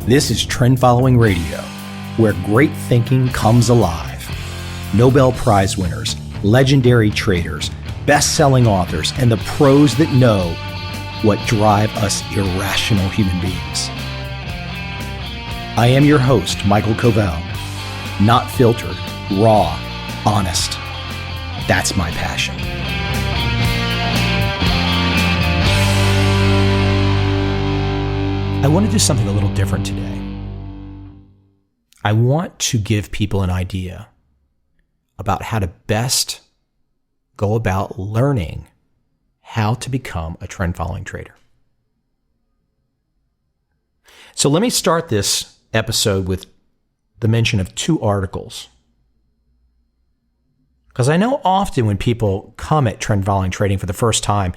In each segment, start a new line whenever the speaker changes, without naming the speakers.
This is Trend Following Radio, where great thinking comes alive. Nobel Prize winners, legendary traders, best-selling authors, and the pros that know what drive us irrational human beings. I am your host, Michael Covel. Not filtered, raw, honest. That's my passion. I want to do something a little different today. I want to give people an idea about how to best go about learning how to become a trend-following trader. So let me start this episode with the mention of two articles. Because I know often when people come at trend-following trading for the first time,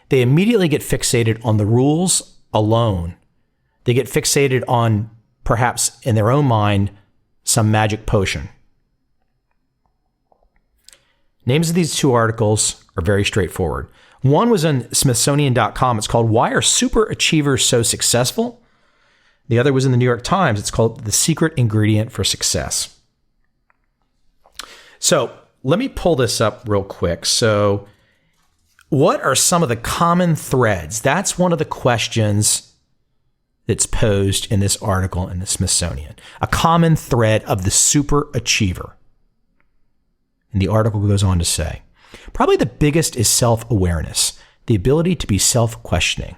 they immediately get fixated on the rules alone. They get fixated on, perhaps in their own mind, some magic potion. Names of these two articles are very straightforward. One was on Smithsonian.com. It's called Why Are Super Achievers So Successful? The other was in the New York Times. It's called The Secret Ingredient for Success. So let me pull this up real quick. So what are some of the common threads? That's one of the questions that's posed in this article in the Smithsonian. A common thread of the super achiever. And the article goes on to say, probably the biggest is self-awareness, the ability to be self-questioning.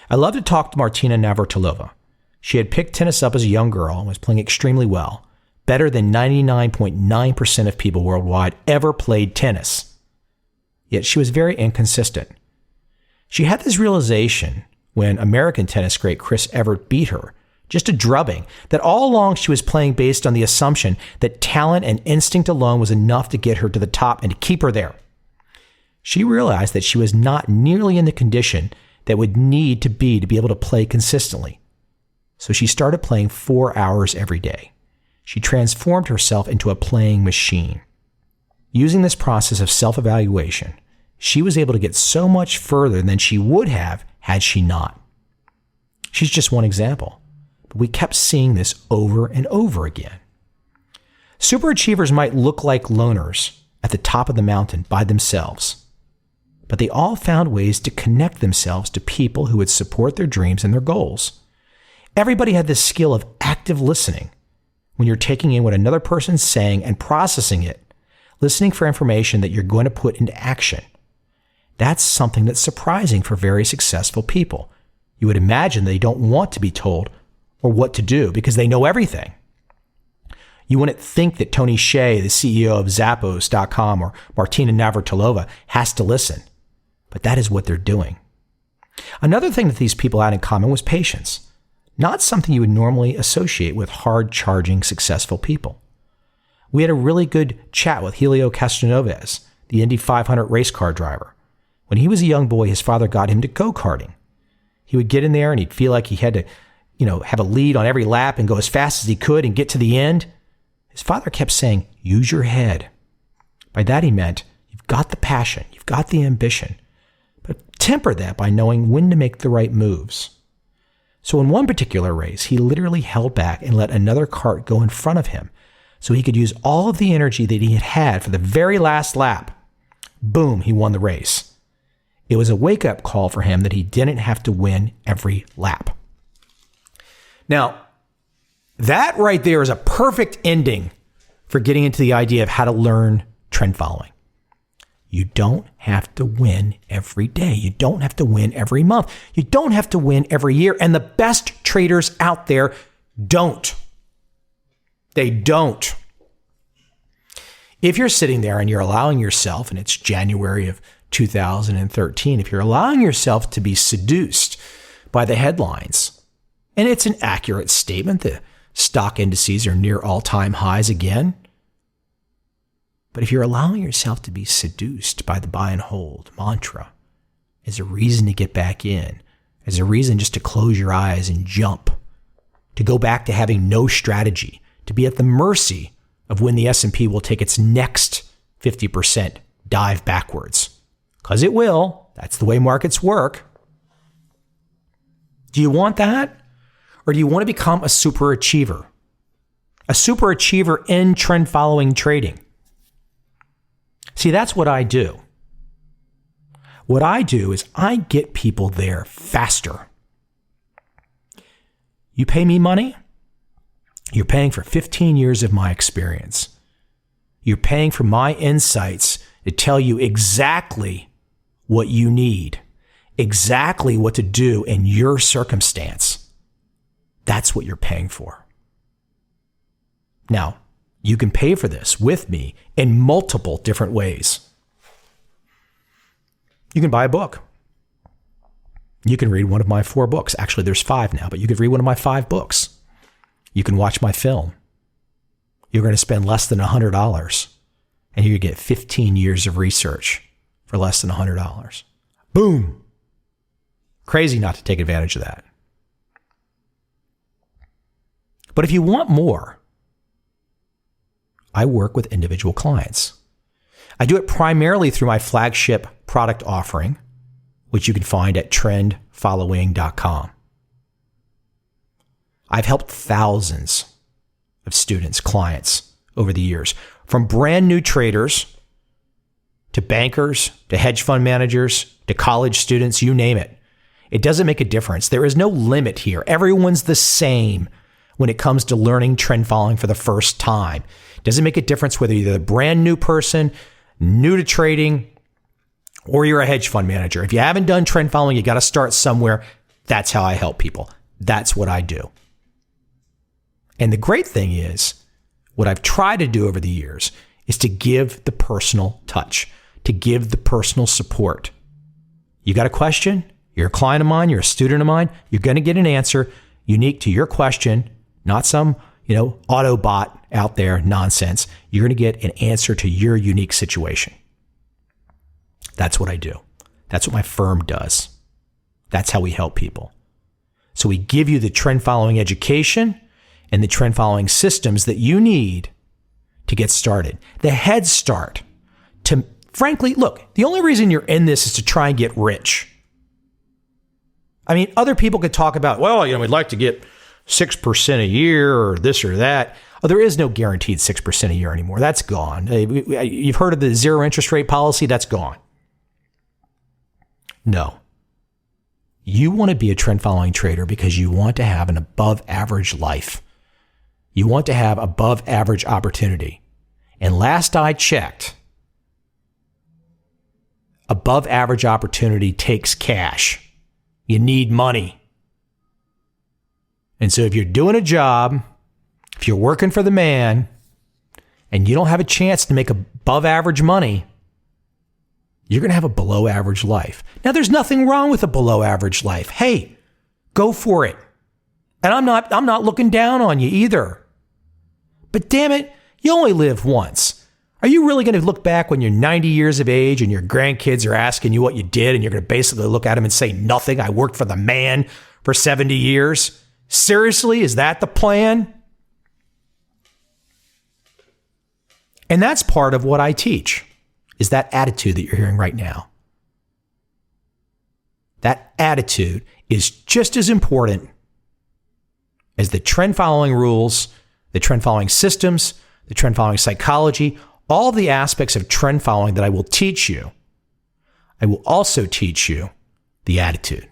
I love to talk to Martina Navratilova. She had picked tennis up as a young girl and was playing extremely well, better than 99.9% of people worldwide ever played tennis. Yet she was very inconsistent. She had this realization when American tennis great Chris Evert beat her, just a drubbing, that all along she was playing based on the assumption that talent and instinct alone was enough to get her to the top and to keep her there. She realized that she was not nearly in the condition that would need to be able to play consistently. So she started playing 4 hours every day. She transformed herself into a playing machine. Using this process of self-evaluation, she was able to get so much further than she would have had she not. She's just one example, but we kept seeing this over and over again. Superachievers might look like loners at the top of the mountain by themselves, but they all found ways to connect themselves to people who would support their dreams and their goals. Everybody had this skill of active listening. When you're taking in what another person's saying and processing it, listening for information that you're going to put into action. That's something that's surprising for very successful people. You would imagine they don't want to be told or what to do because they know everything. You wouldn't think that Tony Hsieh, the CEO of Zappos.com, or Martina Navratilova has to listen, but that is what they're doing. Another thing that these people had in common was patience. Not something you would normally associate with hard-charging, successful people. We had a really good chat with Helio Castroneves, the Indy 500 race car driver. When he was a young boy, his father got him to go-karting. He would get in there and he'd feel like he had to, have a lead on every lap and go as fast as he could and get to the end. His father kept saying, use your head. By that he meant, you've got the passion, you've got the ambition, but temper that by knowing when to make the right moves. So in one particular race, he literally held back and let another cart go in front of him so he could use all of the energy that he had had for the very last lap. Boom, he won the race. It was a wake-up call for him that he didn't have to win every lap. Now, that right there is a perfect ending for getting into the idea of how to learn trend following. You don't have to win every day. You don't have to win every month. You don't have to win every year. And the best traders out there don't. They don't. If you're sitting there and you're allowing yourself, and it's January of 2013, if you're allowing yourself to be seduced by the headlines, and it's an accurate statement, the stock indices are near all-time highs again. But if you're allowing yourself to be seduced by the buy and hold mantra as a reason to get back in, as a reason just to close your eyes and jump, to go back to having no strategy, to be at the mercy of when the S&P will take its next 50% dive backwards, because it will. That's the way markets work. Do you want that? or do you want to become a super achiever? A super achiever in trend following trading. See, that's what I do. What I do is I get people there faster. You pay me money, you're paying for 15 years of my experience. You're paying for my insights to tell you exactly what you need, exactly what to do in your circumstance. That's what you're paying for. Now, you can pay for this with me in multiple different ways. You can buy a book. You can read one of my 4 books. Actually, there's 5 now, but you could read one of my 5 books. You can watch my film. You're going to spend less than $100, and you get 15 years of research for less than $100. Boom. Crazy not to take advantage of that. But if you want more, I work with individual clients. I do it primarily through my flagship product offering, which you can find at trendfollowing.com. I've helped thousands of students, clients over the years, from brand new traders to bankers, to hedge fund managers, to college students, you name it. It doesn't make a difference. There is no limit here. Everyone's the same when it comes to learning trend following for the first time. It doesn't make a difference whether you're a brand new person, new to trading, or you're a hedge fund manager. If you haven't done trend following, you got to start somewhere. That's how I help people. That's what I do. And the great thing is, what I've tried to do over the years is to give the personal touch, to give the personal support. You got a question? You're a client of mine, you're a student of mine, you're going to get an answer unique to your question, not some, Autobot out there nonsense. You're going to get an answer to your unique situation. That's what I do. That's what my firm does. That's how we help people. So we give you the trend following education and the trend following systems that you need to get started. The head start to, frankly, look, the only reason you're in this is to try and get rich. I mean, other people could talk about, we'd like to get 6% a year or this or that. Oh, there is no guaranteed 6% a year anymore. That's gone. You've heard of the zero interest rate policy? That's gone. No. You want to be a trend following trader because you want to have an above average life. You want to have above average opportunity. And last I checked, above average opportunity takes cash. You need money. And so if you're doing a job, if you're working for the man, and you don't have a chance to make above average money, you're going to have a below average life. Now, there's nothing wrong with a below average life. Hey, go for it. And I'm not looking down on you either. But damn it, you only live once. Are you really going to look back when you're 90 years of age and your grandkids are asking you what you did, and you're going to basically look at them and say, nothing, I worked for the man for 70 years? Seriously, is that the plan? And that's part of what I teach, is that attitude that you're hearing right now. That attitude is just as important as the trend following rules, the trend following systems, the trend following psychology, all the aspects of trend following that I will teach you. I will also teach you the attitude.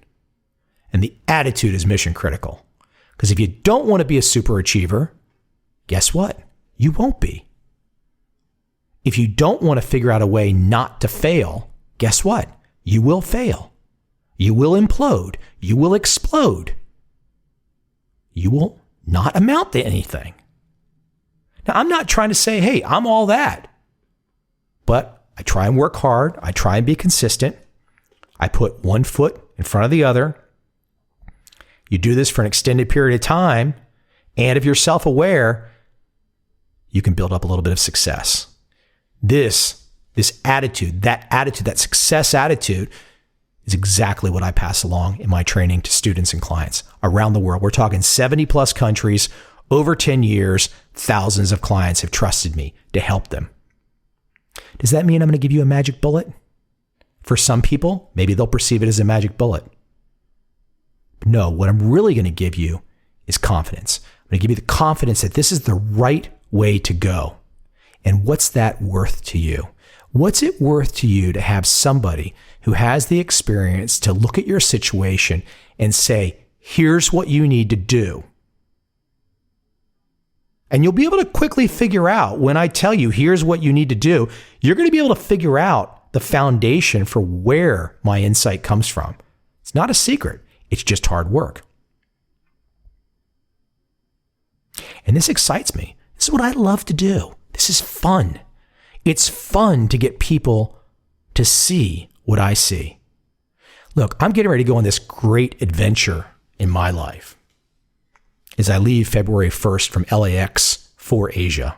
And the attitude is mission critical. Because if you don't want to be a super achiever, guess what? You won't be. If you don't want to figure out a way not to fail, guess what? You will fail. You will implode. You will explode. You will not amount to anything. Now, I'm not trying to say, hey, I'm all that. But I try and work hard. I try and be consistent. I put one foot in front of the other. You do this for an extended period of time, and if you're self-aware, you can build up a little bit of success. This attitude, that success attitude is exactly what I pass along in my training to students and clients around the world. We're talking 70 plus countries, over 10 years, thousands of clients have trusted me to help them. Does that mean I'm going to give you a magic bullet? For some people, maybe they'll perceive it as a magic bullet. No, what I'm really going to give you is confidence. I'm going to give you the confidence that this is the right way to go. And what's that worth to you? What's it worth to you to have somebody who has the experience to look at your situation and say, here's what you need to do? And you'll be able to quickly figure out when I tell you, here's what you need to do, you're going to be able to figure out the foundation for where my insight comes from. It's not a secret. It's just hard work. And this excites me. This is what I love to do. This is fun. It's fun to get people to see what I see. Look, I'm getting ready to go on this great adventure in my life as I leave February 1st from LAX for Asia.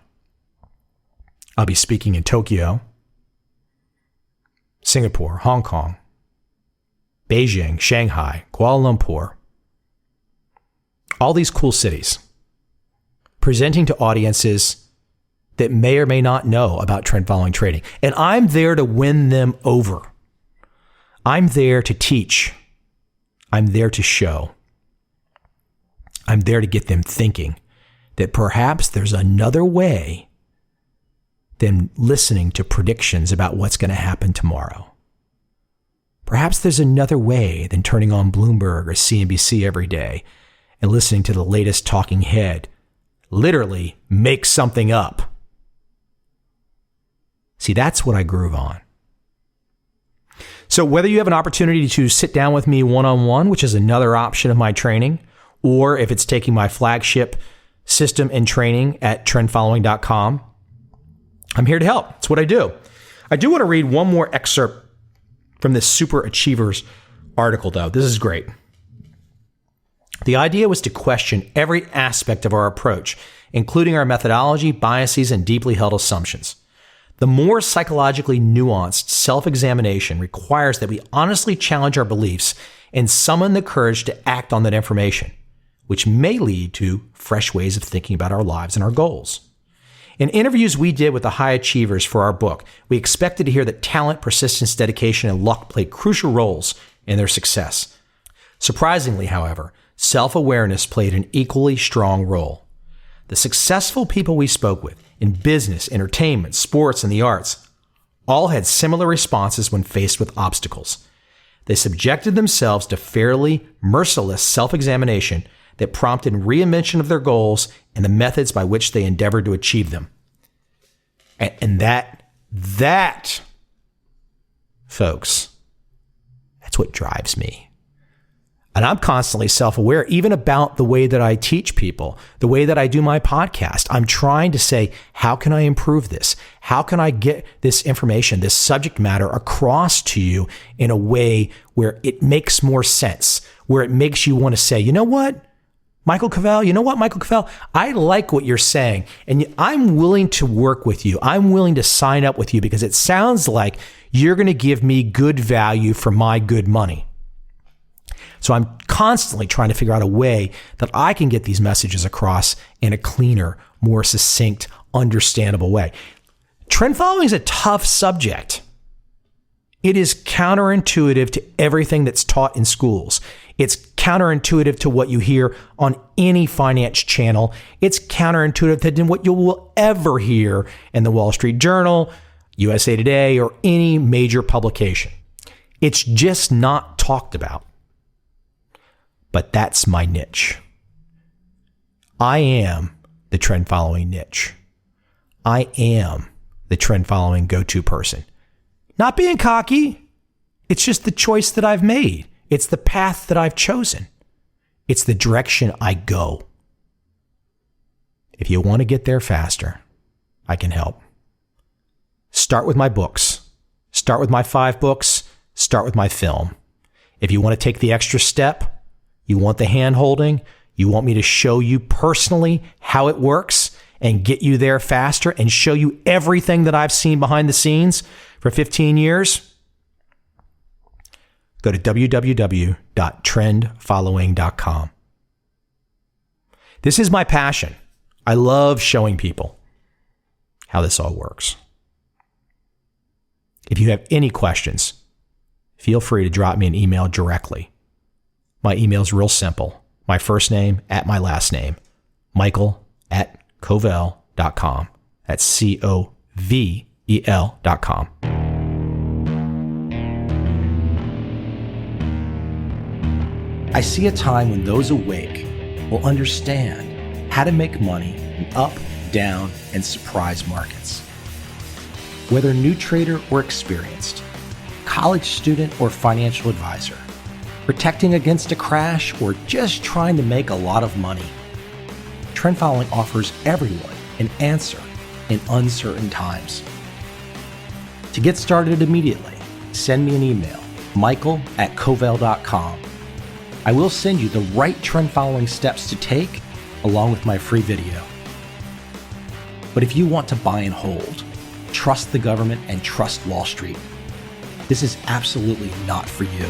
I'll be speaking in Tokyo, Singapore, Hong Kong, Beijing, Shanghai, Kuala Lumpur, all these cool cities, presenting to audiences that may or may not know about trend following trading. And I'm there to win them over. I'm there to teach. I'm there to show. I'm there to get them thinking that perhaps there's another way than listening to predictions about what's going to happen tomorrow. Perhaps there's another way than turning on Bloomberg or CNBC every day and listening to the latest talking head literally make something up. See, that's what I groove on. So whether you have an opportunity to sit down with me one-on-one, which is another option of my training, or if it's taking my flagship system and training at trendfollowing.com, I'm here to help. It's what I do. I do want to read one more excerpt from this Super Achievers article, though. This is great. The idea was to question every aspect of our approach, including our methodology, biases, and deeply held assumptions. The more psychologically nuanced self-examination requires that we honestly challenge our beliefs and summon the courage to act on that information, which may lead to fresh ways of thinking about our lives and our goals. In interviews we did with the high achievers for our book, we expected to hear that talent, persistence, dedication, and luck played crucial roles in their success. Surprisingly, however, self-awareness played an equally strong role. The successful people we spoke with in business, entertainment, sports, and the arts all had similar responses when faced with obstacles. They subjected themselves to fairly merciless self-examination that prompted reinvention of their goals and the methods by which they endeavored to achieve them. And that, folks, that's what drives me. And I'm constantly self-aware, even about the way that I teach people, the way that I do my podcast. I'm trying to say, how can I improve this? How can I get this information, this subject matter across to you in a way where it makes more sense, where it makes you want to say, you know what, Michael Covel, I like what you're saying, and I'm willing to work with you. I'm willing to sign up with you because it sounds like you're going to give me good value for my good money. So I'm constantly trying to figure out a way that I can get these messages across in a cleaner, more succinct, understandable way. Trend following is a tough subject. It is counterintuitive to everything that's taught in schools. It's counterintuitive to what you hear on any finance channel. It's counterintuitive to what you will ever hear in the Wall Street Journal, USA Today, or any major publication. It's just not talked about. But that's my niche. I am the trend following niche. I am the trend following go-to person. Not being cocky. It's just the choice that I've made. It's the path that I've chosen. It's the direction I go. If you want to get there faster, I can help. Start with my books. Start with my 5 books. Start with my film. If you want to take the extra step, you want the hand holding, you want me to show you personally how it works and get you there faster and show you everything that I've seen behind the scenes for 15 years, go to www.trendfollowing.com. This is my passion. I love showing people how this all works. If you have any questions, feel free to drop me an email directly. My email is real simple. my first name at my last name, Michael@Covel.com. That's COVEL.com. I see a time when those awake will understand how to make money in up, down, and surprise markets. Whether new trader or experienced, college student or financial advisor, protecting against a crash or just trying to make a lot of money, trend following offers everyone an answer in uncertain times. To get started immediately, send me an email, Michael@Covel.com. I will send you the right trend following steps to take along with my free video. But if you want to buy and hold, trust the government and trust Wall Street, this is absolutely not for you.